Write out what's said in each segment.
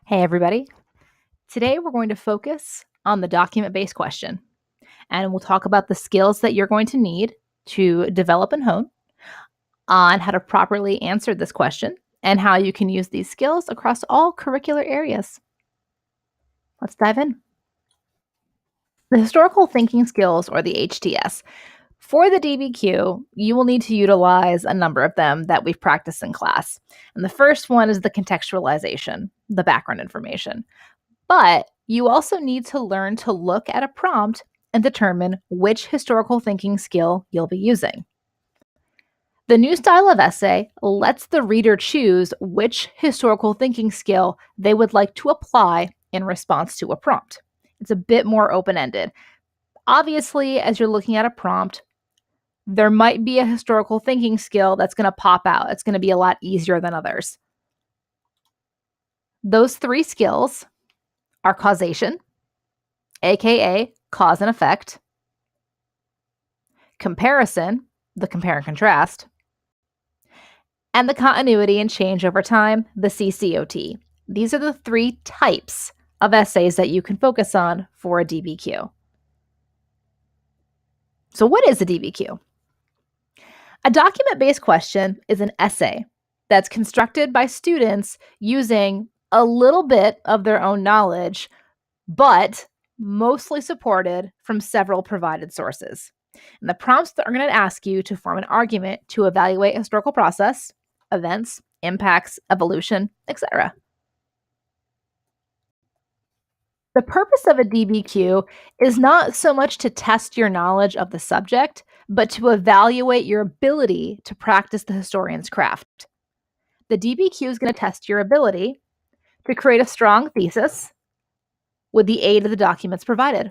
Hey everybody. Today we're going to focus on the document-based question, and we'll talk about the skills that you're going to need to develop and hone on how to properly answer this question and how you can use these skills across all curricular areas. Let's dive in. The historical thinking skills, or the HTS. For the DBQ, you will need to utilize a number of them that we've practiced in class. And the first one is the contextualization, the background information. But you also need to learn to look at a prompt and determine which historical thinking skill you'll be using. The new style of essay lets the reader choose which historical thinking skill they would like to apply in response to a prompt. It's a bit more open-ended. Obviously, as you're looking at a prompt, there might be a historical thinking skill that's going to pop out. It's going to be a lot easier than others. Those three skills are causation, aka cause and effect, comparison, the compare and contrast, and the continuity and change over time, the CCOT. These are the three types of essays that you can focus on for a DBQ. So what is a DBQ? A document-based question is an essay that's constructed by students using a little bit of their own knowledge, but mostly supported from several provided sources. And the prompts that are going to ask you to form an argument to evaluate historical process, events, impacts, evolution, etc. The purpose of a DBQ is not so much to test your knowledge of the subject, but to evaluate your ability to practice the historian's craft. The DBQ is going to test your ability to create a strong thesis with the aid of the documents provided,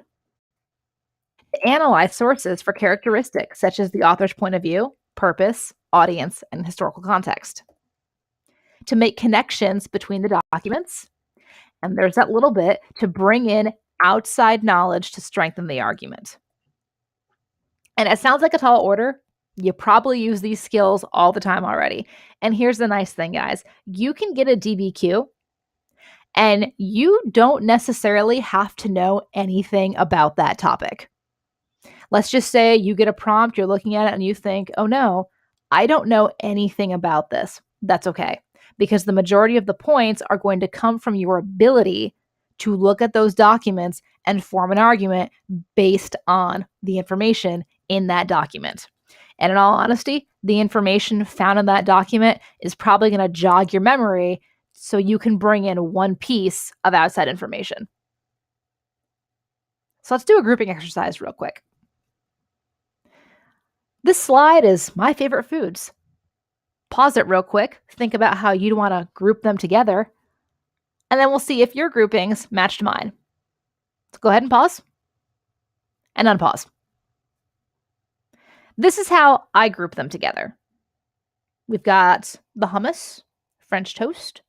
to analyze sources for characteristics such as the author's point of view, purpose, audience, and historical context, to make connections between the documents, and there's that little bit to bring in outside knowledge to strengthen the argument. And it sounds like a tall order. You probably use these skills all the time already. And here's the nice thing, guys. You can get a DBQ and you don't necessarily have to know anything about that topic. Let's just say you get a prompt, you're looking at it and you think, oh no, I don't know anything about this. That's okay, because the majority of the points are going to come from your ability to look at those documents and form an argument based on the information in that document. And in all honesty, the information found in that document is probably going to jog your memory so you can bring in one piece of outside information. So let's do a grouping exercise real quick. This slide is my favorite foods. Pause it real quick, think about how you'd want to group them together, and then we'll see if your groupings matched mine. So go ahead and pause and unpause. This is how I group them together. We've got the hummus, French toast,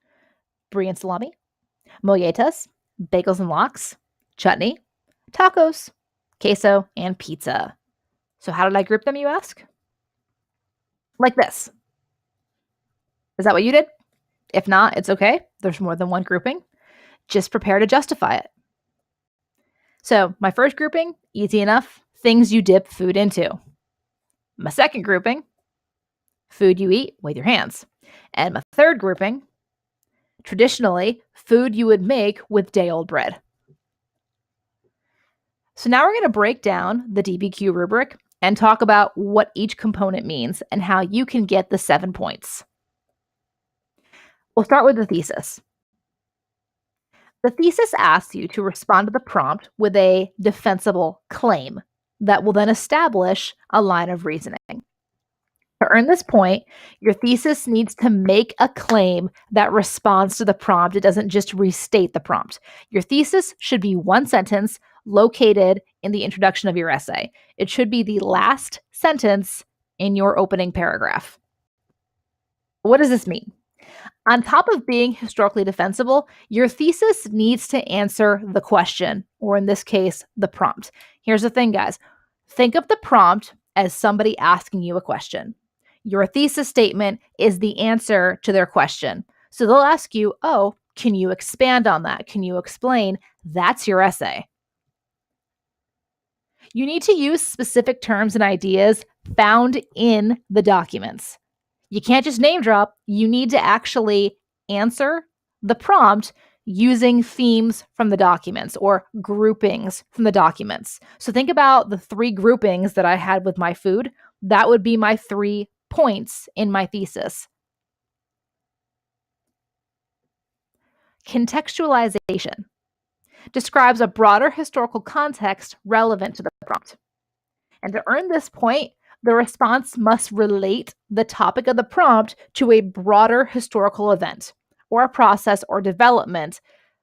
brie and salami, molletas, bagels and lox, chutney, tacos, queso, and pizza. So how did I group them, you ask? Like this. Is that what you did? If not, it's okay. There's more than one grouping. Just prepare to justify it. So my first grouping, easy enough, things you dip food into. My second grouping, food you eat with your hands. And my third grouping, traditionally, food you would make with day-old bread. So now we're going to break down the DBQ rubric and talk about what each component means and how you can get the 7 points. We'll start with the thesis. The thesis asks you to respond to the prompt with a defensible claim that will then establish a line of reasoning. To earn this point, your thesis needs to make a claim that responds to the prompt. It doesn't just restate the prompt. Your thesis should be one sentence located in the introduction of your essay. It should be the last sentence in your opening paragraph. What does this mean? On top of being historically defensible, your thesis needs to answer the question, or in this case, the prompt. Here's the thing, guys. Think of the prompt as somebody asking you a question. Your thesis statement is the answer to their question. So they'll ask you, oh, Can you expand on that? Can you explain? That's your essay. You need to use specific terms and ideas found in the documents. You can't just name drop. You need to actually answer the prompt using themes from the documents or groupings from the documents. So think about the 3 groupings that I had with my food. That would be my 3 points in my thesis. Contextualization describes a broader historical context relevant to the prompt. And to earn this point, the response must relate the topic of the prompt to a broader historical event or a process or development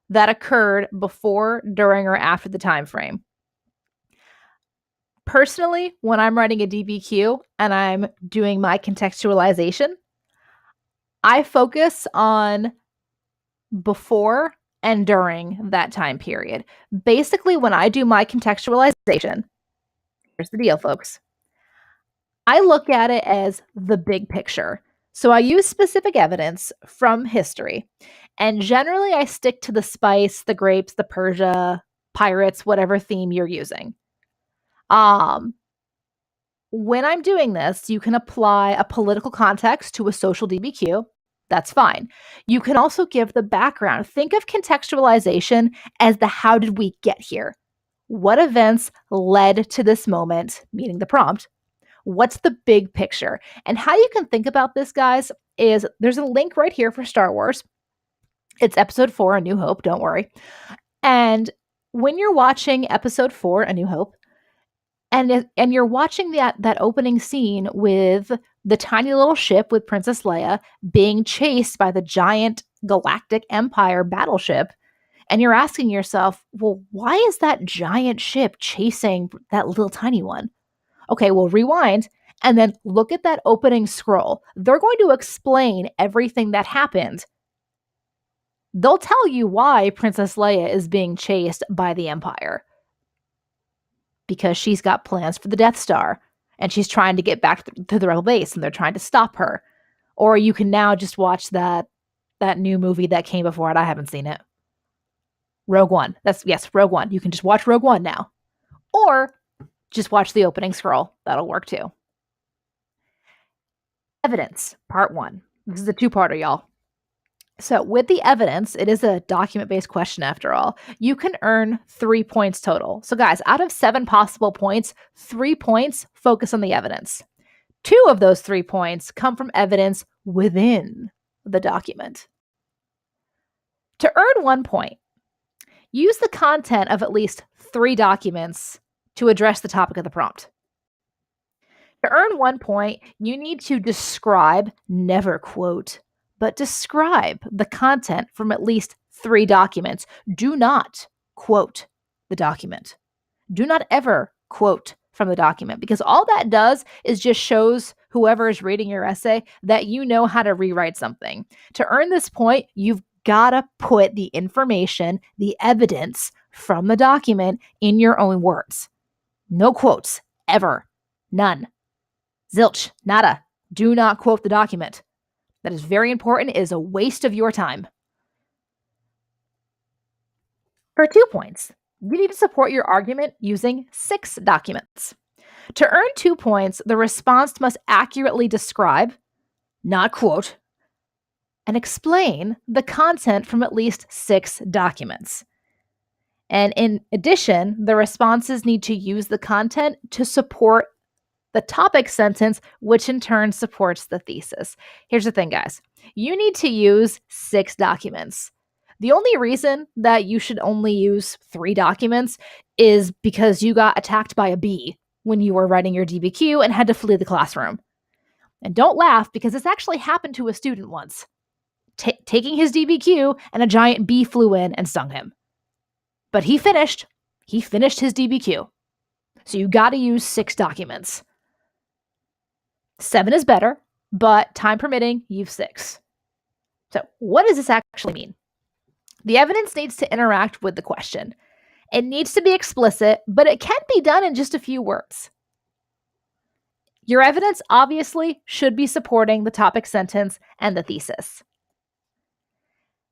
that occurred before, during, or after the time frame. Personally, when I'm writing a DBQ and I'm doing my contextualization, I focus on before and during that time period. Basically, when I do my contextualization, here's the deal, folks. I look at it as the big picture. So I use specific evidence from history. And generally, I stick to the spice, the grapes, the Persia, pirates, whatever theme you're using. When I'm doing this, you can apply a political context to a social DBQ. That's fine. You can also give the background. Think of contextualization as the how did we get here? What events led to this moment, meaning the prompt? What's the big picture? And how you can think about this, guys, is there's a link right here for Star Wars. It's episode 4, A New Hope, don't worry. And when you're watching episode 4, A New Hope, and you're watching that opening scene with the tiny little ship with Princess Leia being chased by the giant galactic empire battleship, and you're asking yourself, well, why is that giant ship chasing that little tiny one? Okay, well, rewind and then look at that opening scroll. They're going to explain everything that happened. They'll tell you why Princess Leia is being chased by the Empire. Because she's got plans for the Death Star and she's trying to get back to the Rebel base and they're trying to stop her. Or you can now just watch that new movie that came before it. I haven't seen it. Rogue One. Rogue One. You can just watch Rogue One now. Or just watch the opening scroll. That'll work too. Evidence, part 1. This is a 2-parter, y'all. So with the evidence, it is a document-based question after all. You can earn 3 points total. So guys, out of 7 possible points, 3 points focus on the evidence. 2 of those 3 points come from evidence within the document. To earn 1 point, use the content of at least 3 documents to address the topic of the prompt. To earn 1 point, you need to describe, never quote, but describe the content from at least 3 documents. Do not quote the document. Do not ever quote from the document, because all that does is just shows whoever is reading your essay that you know how to rewrite something. To earn this point, you've got to put the information, the evidence from the document in your own words. No quotes, ever. None. Zilch, nada. Do not quote the document. That is very important. It is a waste of your time. For 2 points, you need to support your argument using 6 documents. To earn 2 points, the response must accurately describe, not quote, and explain the content from at least 6 documents. And in addition, the responses need to use the content to support the topic sentence, which in turn supports the thesis. Here's the thing, guys. You need to use 6 documents. The only reason that you should only use 3 documents is because you got attacked by a bee when you were writing your DBQ and had to flee the classroom. And don't laugh, because this actually happened to a student once. Taking his DBQ, and a giant bee flew in and stung him. But he finished his DBQ. So you got to use 6 documents. 7 is better, but time permitting, use 6. So what does this actually mean? The evidence needs to interact with the question. It needs to be explicit, but it can be done in just a few words. Your evidence obviously should be supporting the topic sentence and the thesis.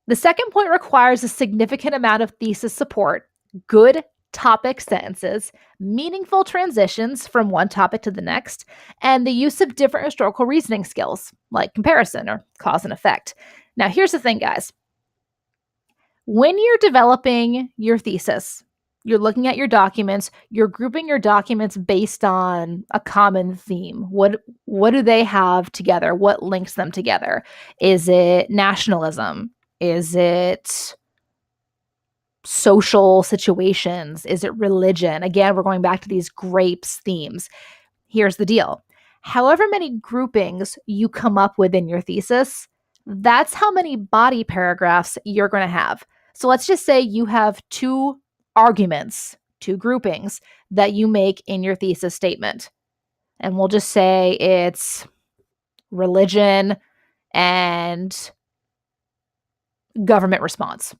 The second point requires a significant amount of thesis support, good topic sentences, meaningful transitions from one topic to the next, and the use of different historical reasoning skills like comparison or cause and effect. Now, here's the thing, guys. When you're developing your thesis, you're looking at your documents, you're grouping your documents based on a common theme. What do they have together? What links them together? Is it nationalism? Is it social situations? Is it religion? Again, we're going back to these grapes themes. Here's the deal. However many groupings you come up with in your thesis, that's how many body paragraphs you're going to have. So let's just say you have two arguments, two groupings that you make in your thesis statement. And we'll just say it's religion and government response.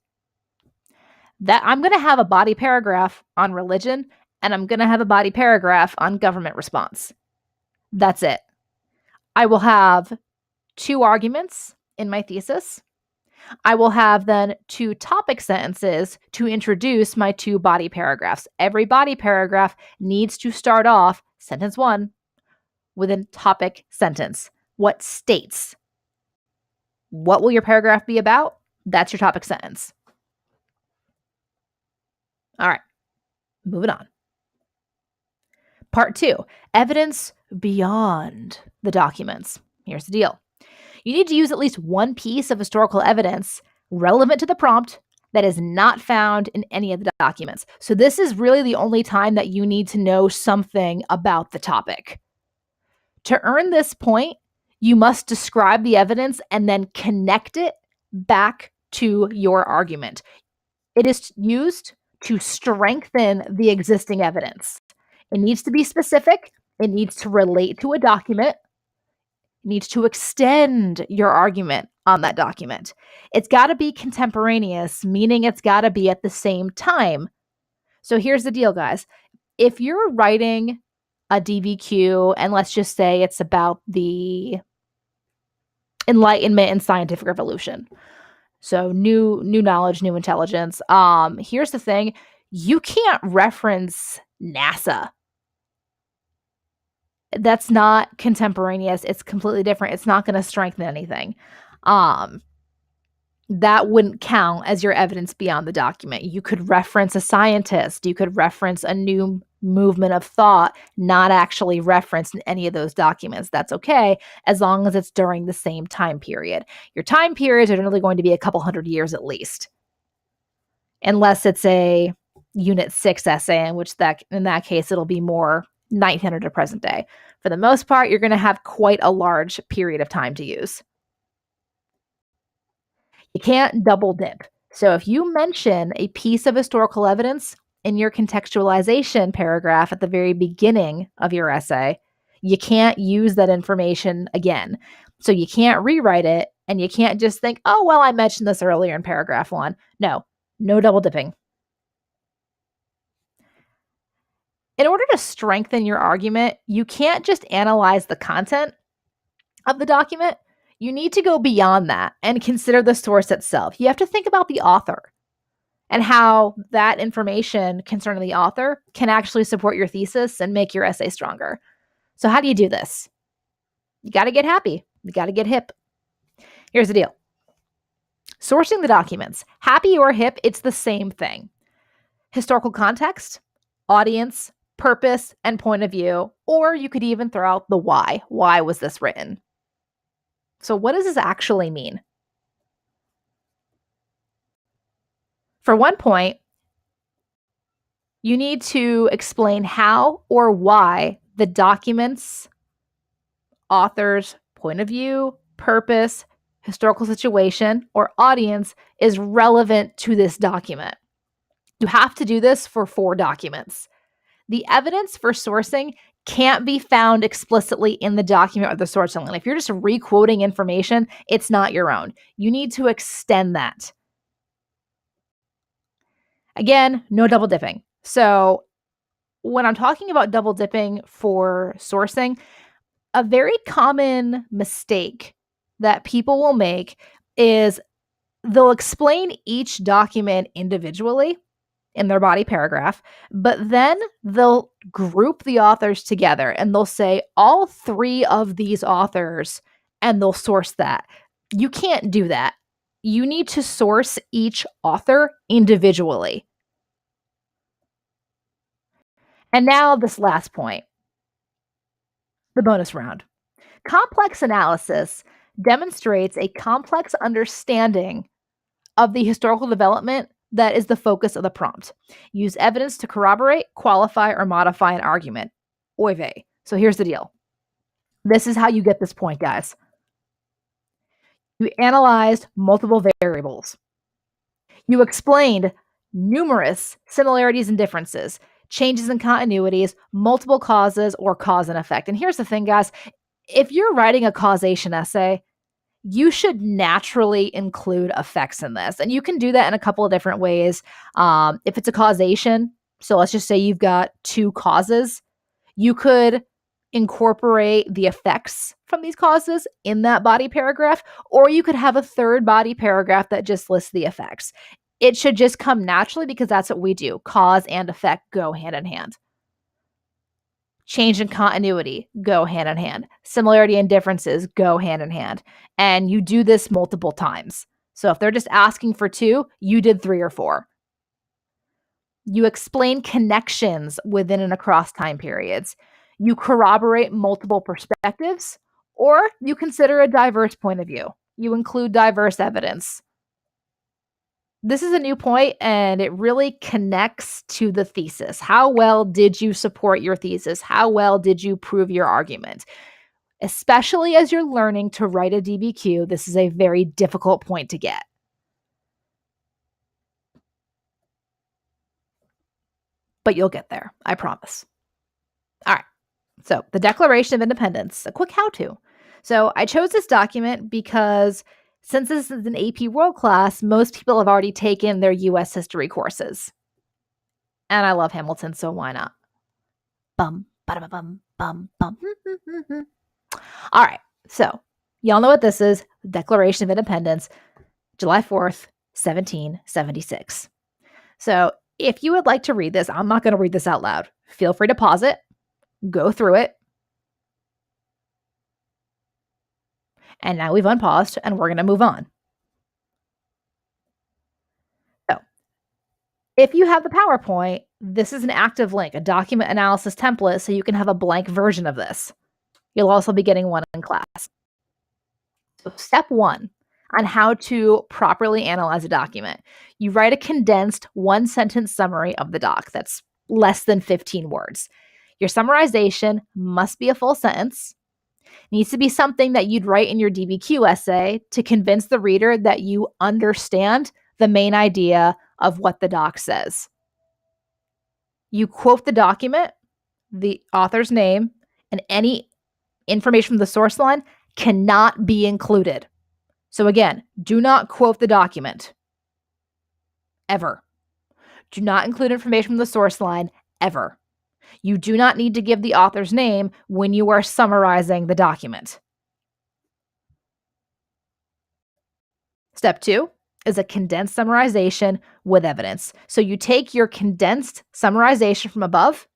That I'm going to have a body paragraph on religion and I'm going to have a body paragraph on government response. That's it. I will have two arguments in my thesis. I will have then two topic sentences to introduce my two body paragraphs. Every body paragraph needs to start off sentence one with a topic sentence. What states? What will your paragraph be about? That's your topic sentence. All right, moving on. Part 2, evidence beyond the documents. Here's the deal. You need to use at least one piece of historical evidence relevant to the prompt that is not found in any of the documents. So this is really the only time that you need to know something about the topic. To earn this point, you must describe the evidence and then connect it back to your argument. It is used to strengthen the existing evidence. It needs to be specific. It needs to relate to a document. It needs to extend your argument on that document. It's got to be contemporaneous, meaning it's got to be at the same time. So here's the deal, guys. If you're writing a DBQ, and let's just say it's about the Enlightenment and scientific revolution, so new knowledge, new intelligence. Here's the thing. You can't reference NASA. That's not contemporaneous. It's completely different. It's not going to strengthen anything. That wouldn't count as your evidence beyond the document. You could reference a scientist. You could reference a new movement of thought, not actually referenced in any of those documents. That's okay, as long as it's during the same time period. Your time periods are generally going to be a couple hundred years at least, unless it's a Unit 6 essay, in that case, it'll be more 1900 to present day. For the most part, you're going to have quite a large period of time to use. You can't double dip. So if you mention a piece of historical evidence in your contextualization paragraph at the very beginning of your essay, you can't use that information again. So you can't rewrite it, and you can't just think, oh, well, I mentioned this earlier in paragraph 1. No double dipping. In order to strengthen your argument, you can't just analyze the content of the document. You need to go beyond that and consider the source itself. You have to think about the author and how that information concerning the author can actually support your thesis and make your essay stronger. So how do you do this? You got to get happy. You got to get hip. Here's the deal. Sourcing the documents. Happy or hip, it's the same thing. Historical context, audience, purpose, and point of view, or you could even throw out the why. Why was this written? So what does this actually mean? For one point, you need to explain how or why the document's author's point of view, purpose, historical situation, or audience is relevant to this document. You have to do this for 4 documents. The evidence for sourcing can't be found explicitly in the document or the sourcing line. If you're just re-quoting information, it's not your own. You need to extend that. Again, no double dipping. So when I'm talking about double dipping for sourcing, a very common mistake that people will make is They'll explain each document individually in their body paragraph, but then they'll group the authors together and they'll say all three of these authors and they'll source that. You can't do that. You need to source each author individually. And now, this last point, the bonus round. Complex analysis demonstrates a complex understanding of the historical development that is the focus of the prompt. Use evidence to corroborate, qualify, or modify an argument. Oy vey. So here's the deal. This is how you get this point, guys. You analyzed multiple variables. You explained numerous similarities and differences, changes in continuities, multiple causes, or cause and effect. And here's the thing, guys. If you're writing a causation essay, you should naturally include effects in this. And you can do that in a couple of different ways. If it's a causation, so let's just say you've got two causes, you could incorporate the effects from these causes in that body paragraph, or you could have a third body paragraph that just lists the effects. It should just come naturally because that's what we do. Cause and effect go hand in hand. Change in continuity go hand in hand. Similarity and differences go hand in hand. And you do this multiple times. So if they're just asking for 2, you did 3 or 4. You explain connections within and across time periods. You corroborate multiple perspectives, or you consider a diverse point of view. You include diverse evidence. This is a new point, and it really connects to the thesis. How well did you support your thesis? How well did you prove your argument? Especially as you're learning to write a DBQ, this is a very difficult point to get. But you'll get there, I promise. All right, so the Declaration of Independence, a quick how-to. So I chose this document because since this is an AP World Class, most people have already taken their US history courses. And I love Hamilton, so why not? Bum, ba-da-ba-bum, bum, bum. All right, so y'all know what this is. The Declaration of Independence, July 4th, 1776. So if you would like to read this, I'm not going to read this out loud. Feel free to pause it, go through it. And now we've unpaused and we're going to move on. So if you have the PowerPoint, this is an active link, a document analysis template, so you can have a blank version of this. You'll also be getting one in class. So step 1 on how to properly analyze a document. You write a condensed 1-sentence summary of the doc that's less than 15 words. Your summarization must be a full sentence. Needs to be something that you'd write in your DBQ essay to convince the reader that you understand the main idea of what the doc says. You quote the document, the author's name, and any information from the source line cannot be included. So again, do not quote the document. Ever. Do not include information from the source line, ever. You do not need to give the author's name when you are summarizing the document. Step 2 is a condensed summarization with evidence. So you take your condensed summarization from above,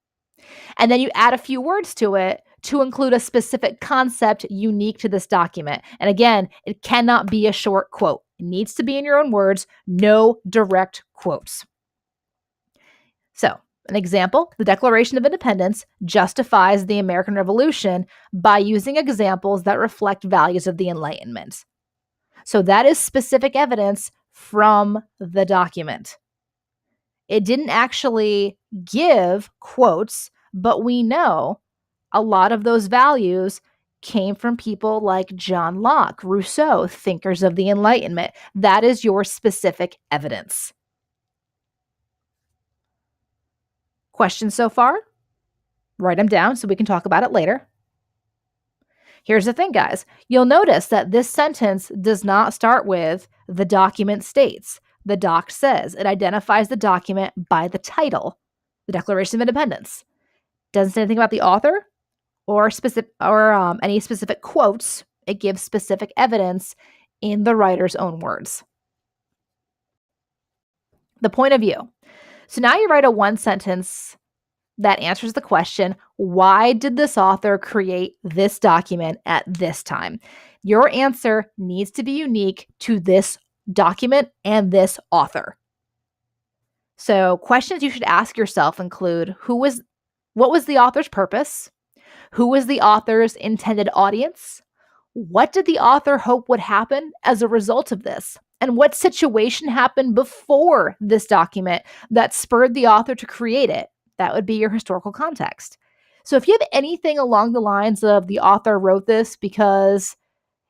and then you add a few words to it to include a specific concept unique to this document. And again, it cannot be a short quote. It needs to be in your own words, no direct quotes. So, an example, the Declaration of Independence justifies the American Revolution by using examples that reflect values of the Enlightenment. So that is specific evidence from the document. It didn't actually give quotes, but we know a lot of those values came from people like John Locke, Rousseau, thinkers of the Enlightenment. That is your specific evidence. Questions so far? Write them down so we can talk about it later. Here's the thing, guys. You'll notice that this sentence does not start with "the document states." The doc says. It identifies the document by the title, the Declaration of Independence. Doesn't say anything about the author or any specific quotes. It gives specific evidence in the writer's own words. The point of view. So now you write a one sentence that answers the question, why did this author create this document at this time? Your answer needs to be unique to this document and this author. So questions you should ask yourself include what was the author's purpose? Who was the author's intended audience? What did the author hope would happen as a result of this? And what situation happened before this document that spurred the author to create it? That would be your historical context. So if you have anything along the lines of the author wrote this because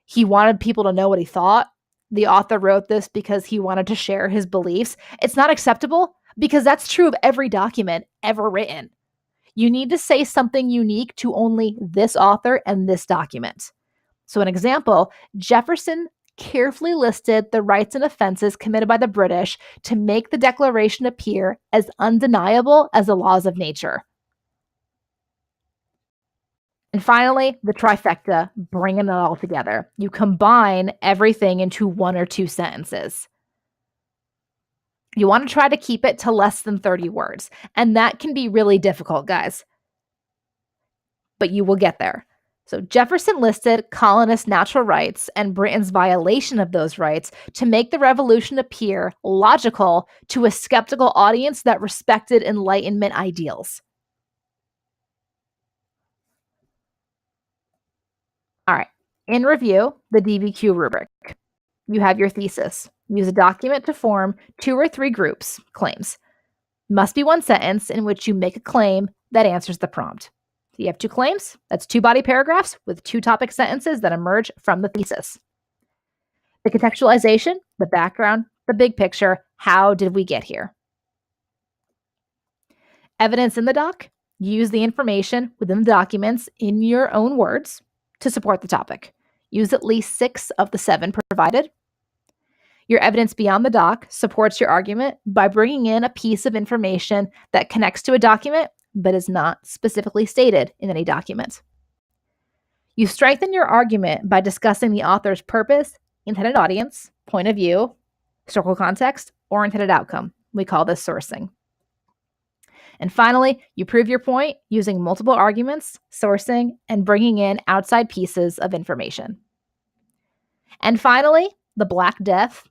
he wanted people to know what he thought, the author wrote this because he wanted to share his beliefs, it's not acceptable because that's true of every document ever written. You need to say something unique to only this author and this document. So, an example, Jefferson carefully listed the rights and offenses committed by the British to make the Declaration appear as undeniable as the laws of nature. And finally, the trifecta, bringing it all together. You combine everything into one or two sentences. You want to try to keep it to less than 30 words. And that can be really difficult, guys. But you will get there. So Jefferson listed colonists' natural rights and Britain's violation of those rights to make the revolution appear logical to a skeptical audience that respected Enlightenment ideals. All right. In review, the DBQ rubric. You have your thesis. Use a document to form 2 or 3 groups, claims. Must be one sentence in which you make a claim that answers the prompt. You have 2 claims. That's 2 body paragraphs with 2 topic sentences that emerge from the thesis. The contextualization, the background, the big picture. How did we get here? Evidence in the doc. Use the information within the documents in your own words to support the topic. Use at least 6 of the 7 provided. Your evidence beyond the doc supports your argument by bringing in a piece of information that connects to a document but is not specifically stated in any document. You strengthen your argument by discussing the author's purpose, intended audience, point of view, historical context, or intended outcome. We call this sourcing. And finally, you prove your point using multiple arguments, sourcing, and bringing in outside pieces of information. And finally, the Black Death,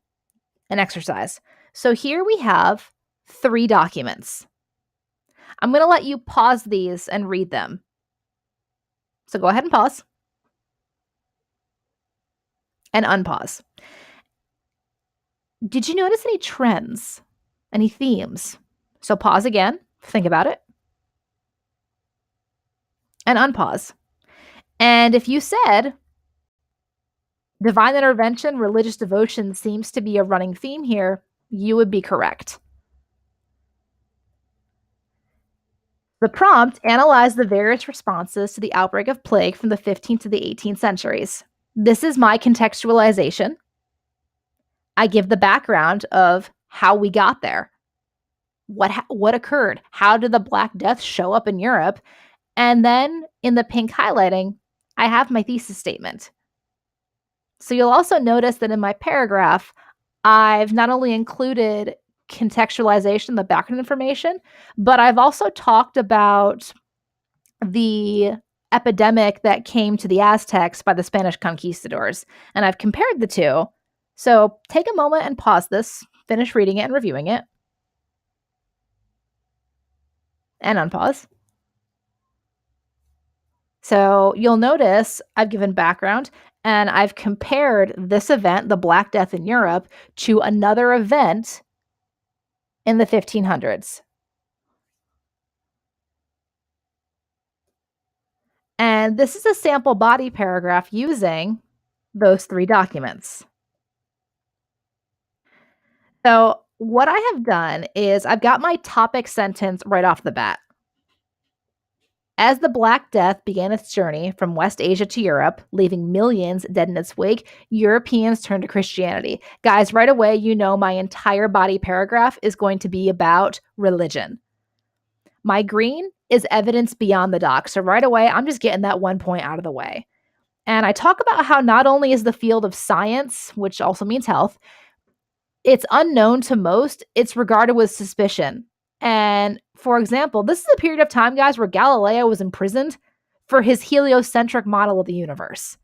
an exercise. So here we have 3 documents. I'm going to let you pause these and read them. So go ahead and pause. And unpause. Did you notice any trends? Any themes? So pause again, think about it, and unpause. And if you said divine intervention, religious devotion seems to be a running theme here, you would be correct. The prompt analyzed the various responses to the outbreak of plague from the 15th to the 18th centuries. This is my contextualization. I give the background of how we got there. What occurred? How did the Black Death show up in Europe? And then in the pink highlighting, I have my thesis statement. So you'll also notice that in my paragraph, I've not only included contextualization, the background information, but I've also talked about the epidemic that came to the Aztecs by the Spanish conquistadors. And I've compared the two. So take a moment and pause this, finish reading it and reviewing it. And unpause. So you'll notice I've given background and I've compared this event, the Black Death in Europe, to another event in the 1500s. And this is a sample body paragraph using those 3 documents. So what I have done is I've got my topic sentence right off the bat. As the Black Death began its journey from West Asia to Europe, leaving millions dead in its wake, Europeans turned to Christianity. Guys, right away, you know my entire body paragraph is going to be about religion. My green is evidence beyond the doc. So right away, I'm just getting that one point out of the way. And I talk about how not only is the field of science, which also means health, it's unknown to most, it's regarded with suspicion. And for example, this is a period of time, guys, where Galileo was imprisoned for his heliocentric model of the universe,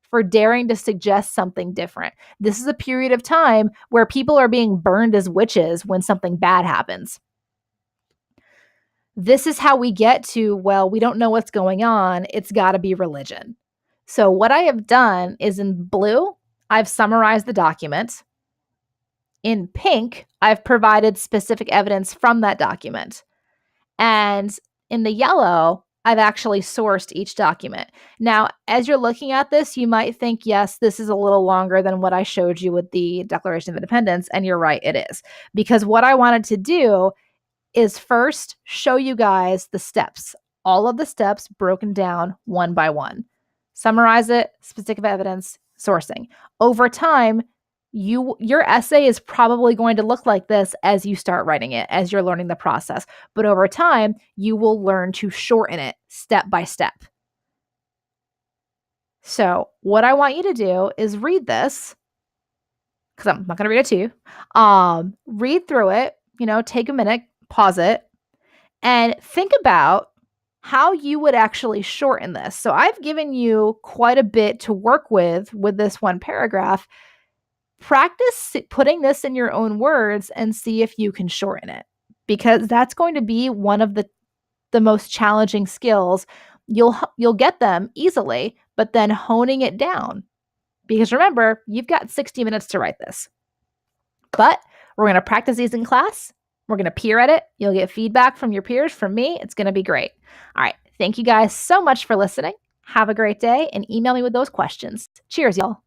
for daring to suggest something different. This is a period of time where people are being burned as witches when something bad happens. This is how we get to, well, we don't know what's going on. It's got to be religion. So what I have done is in blue, I've summarized the document. In pink, I've provided specific evidence from that document. And in the yellow, I've actually sourced each document. Now, as you're looking at this, you might think, yes, this is a little longer than what I showed you with the Declaration of Independence. And you're right, it is. Because what I wanted to do is first show you guys the steps, all of the steps broken down one by one. Summarize it, specific evidence, sourcing. Over time, your essay is probably going to look like this as you start writing it, as you're learning the process. But over time, you will learn to shorten it step by step. So what I want you to do is read this, because I'm not going to read it to you. Read through it, take a minute, pause it, and think about how you would actually shorten this. So I've given you quite a bit to work with this one paragraph. Practice putting this in your own words and see if you can shorten it, because that's going to be one of the most challenging skills. You'll get them easily, but then honing it down, because remember, you've got 60 minutes to write this. But we're going to practice these in class. We're going to peer edit. You'll get feedback from your peers. From me, it's going to be great. All right. Thank you guys so much for listening. Have a great day and email me with those questions. Cheers, y'all.